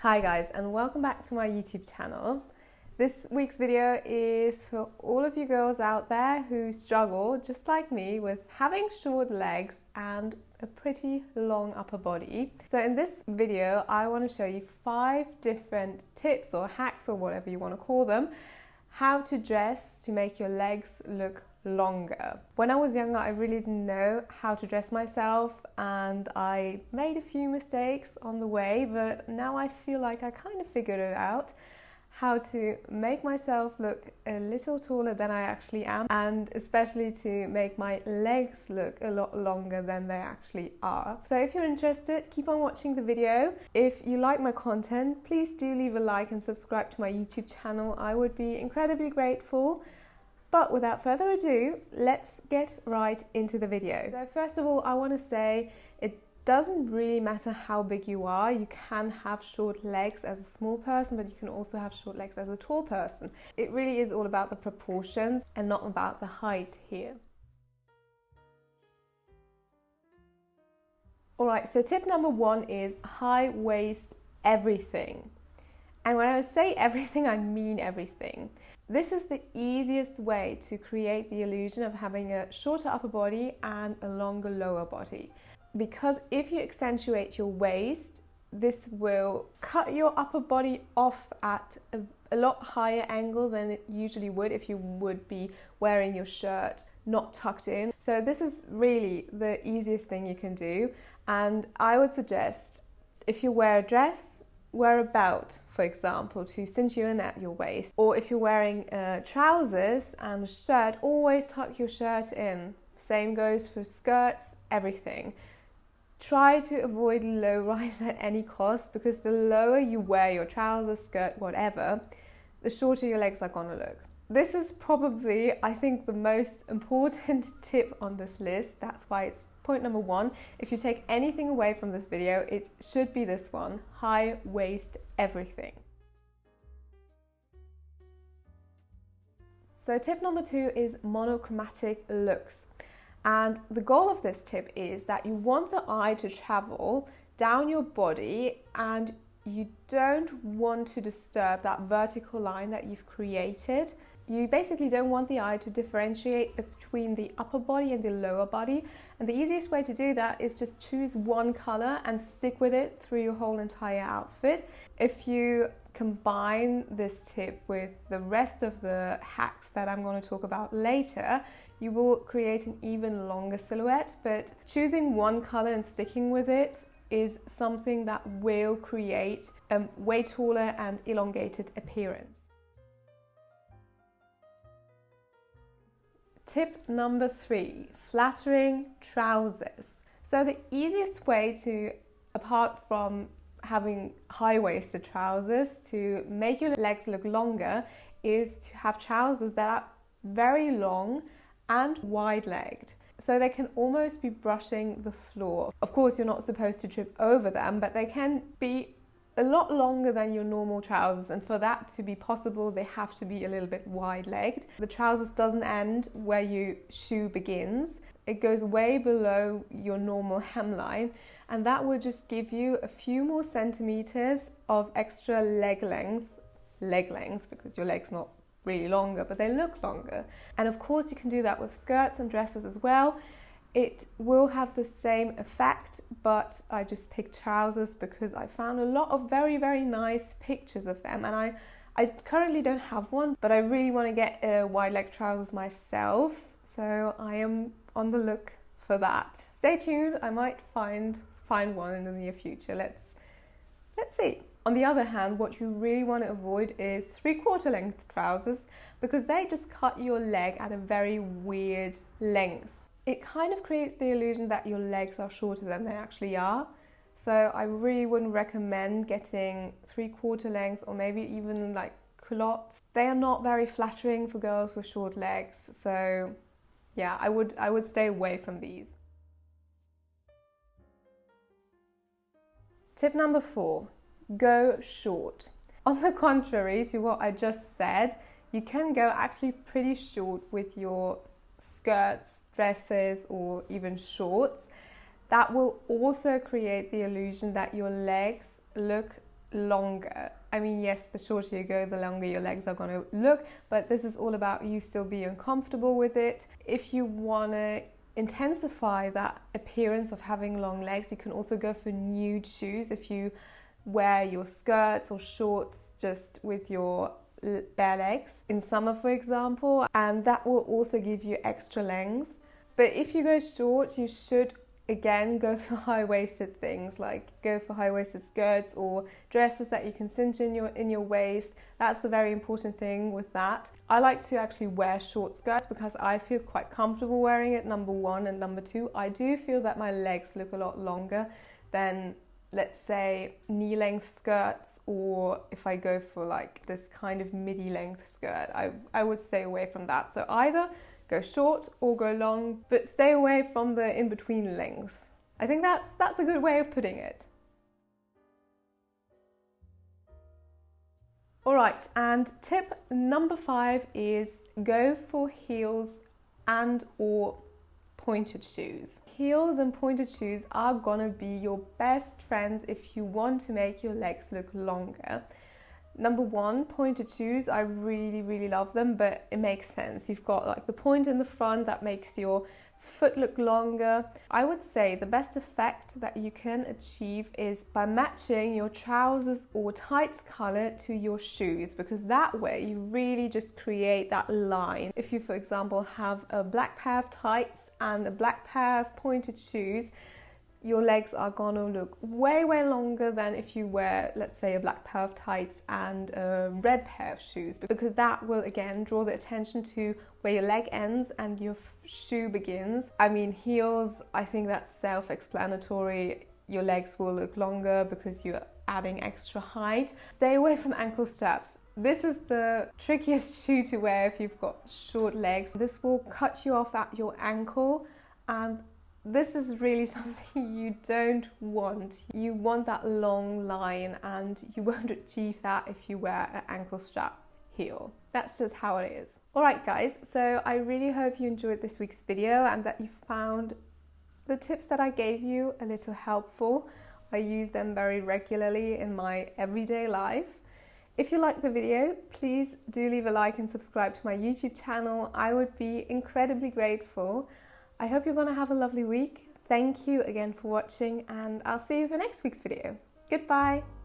Hi guys, and welcome back to my YouTube channel. This week's video is for all of you girls out there who struggle, just like me, with having short legs and a pretty long upper body. So in this video, I want to show you 5 different tips or hacks or whatever you want to call them, how to dress to make your legs look longer. When I was younger, I really didn't know how to dress myself and I made a few mistakes on the way, but now I feel like I kind of figured it out, how to make myself look a little taller than I actually am, and especially to make my legs look a lot longer than they actually are. So if you're interested, keep on watching the video. If you like my content, please do leave a like and subscribe to my YouTube channel. I would be incredibly grateful. But without further ado, let's get right into the video. So first of all, I want to say it doesn't really matter how big you are. You can have short legs as a small person, but you can also have short legs as a tall person. It really is all about the proportions and not about the height here. Alright, so tip number 1 is high waist everything. And when I say everything, I mean everything. This is the easiest way to create the illusion of having a shorter upper body and a longer lower body. Because if you accentuate your waist, this will cut your upper body off at a lot higher angle than it usually would if you would be wearing your shirt not tucked in. So this is really the easiest thing you can do. And I would suggest if you wear a dress, wear a belt, for example, to cinch you in at your waist. Or if you're wearing trousers and a shirt, always tuck your shirt in. Same goes for skirts, everything. Try to avoid low rise at any cost, because the lower you wear your trousers, skirt, whatever, the shorter your legs are gonna look. This is probably, I think, the most important tip on this list. That's why it's point number 1. If you take anything away from this video, it should be this one: high waist everything. So tip number 2 is monochromatic looks. And the goal of this tip is that you want the eye to travel down your body and you don't want to disturb that vertical line that you've created. You basically don't want the eye to differentiate between the upper body and the lower body. And the easiest way to do that is just choose one color and stick with it through your whole entire outfit. If you combine this tip with the rest of the hacks that I'm going to talk about later, you will create an even longer silhouette. But choosing one color and sticking with it is something that will create a way taller and elongated appearance. Tip number 3, flattering trousers. So the easiest way to, apart from having high-waisted trousers, to make your legs look longer is to have trousers that are very long and wide-legged. So they can almost be brushing the floor. Of course, you're not supposed to trip over them, but they can be a lot longer than your normal trousers, and for that to be possible, they have to be a little bit wide-legged. The trousers doesn't end where your shoe begins. It goes way below your normal hemline, and that will just give you a few more centimeters of extra leg length, because your leg's not really longer, but they look longer. And of course, you can do that with skirts and dresses as well. It will have the same effect, but I just picked trousers because I found a lot of very, very nice pictures of them, and I currently don't have one, but I really want to get wide leg trousers myself, so I am on the look for that. Stay tuned, I might find one in the near future. Let's see. On the other hand, what you really want to avoid is 3/4 length trousers, because they just cut your leg at a very weird length. It kind of creates the illusion that your legs are shorter than they actually are. So I really wouldn't recommend getting 3/4 length or maybe even like culottes. They are not very flattering for girls with short legs. So yeah, I would stay away from these. Tip number 4, go short. On the contrary to what I just said, you can go actually pretty short with your skirts, dresses, or even shorts. That will also create the illusion that your legs look longer. I mean, yes, the shorter you go, the longer your legs are going to look, but this is all about you still being comfortable with it. If you want to intensify that appearance of having long legs, you can also go for nude shoes. If you wear your skirts or shorts just with your bare legs in summer, for example, and that will also give you extra length. But if you go short, you should again go for high-waisted things, like go for high-waisted skirts or dresses that you can cinch in your waist. That's the very important thing with that. I like to actually wear short skirts because I feel quite comfortable wearing it, number one, and number two, I do feel that my legs look a lot longer than, let's say, knee-length skirts, or if I go for like this kind of midi-length skirt, I would stay away from that. So either go short or go long, but stay away from the in-between lengths. I think that's a good way of putting it. All right, and tip number 5 is go for heels and or pointed shoes. Heels and pointed shoes are gonna be your best friends if you want to make your legs look longer. Number one, pointed shoes, I really love them, but it makes sense. You've got like the point in the front that makes your foot look longer. I would say the best effect that you can achieve is by matching your trousers or tights color to your shoes, because that way you really just create that line. If you, for example, have a black pair of tights and a black pair of pointed shoes, your legs are gonna look way longer than if you wear, let's say, a black pair of tights and a red pair of shoes, because that will again draw the attention to where your leg ends and your shoe begins. I mean, heels, I think that's self-explanatory. Your legs will look longer because you're adding extra height. Stay away from ankle straps. This is the trickiest shoe to wear if you've got short legs. This will cut you off at your ankle, and this is really something you don't want. You want that long line, and you won't achieve that if you wear an ankle strap heel. That's just how it is. Alright guys, so I really hope you enjoyed this week's video and that you found the tips that I gave you a little helpful. I use them very regularly in my everyday life. If you liked the video, please do leave a like and subscribe to my YouTube channel. I would be incredibly grateful. I hope you're going to have a lovely week. Thank you again for watching, and I'll see you for next week's video. Goodbye!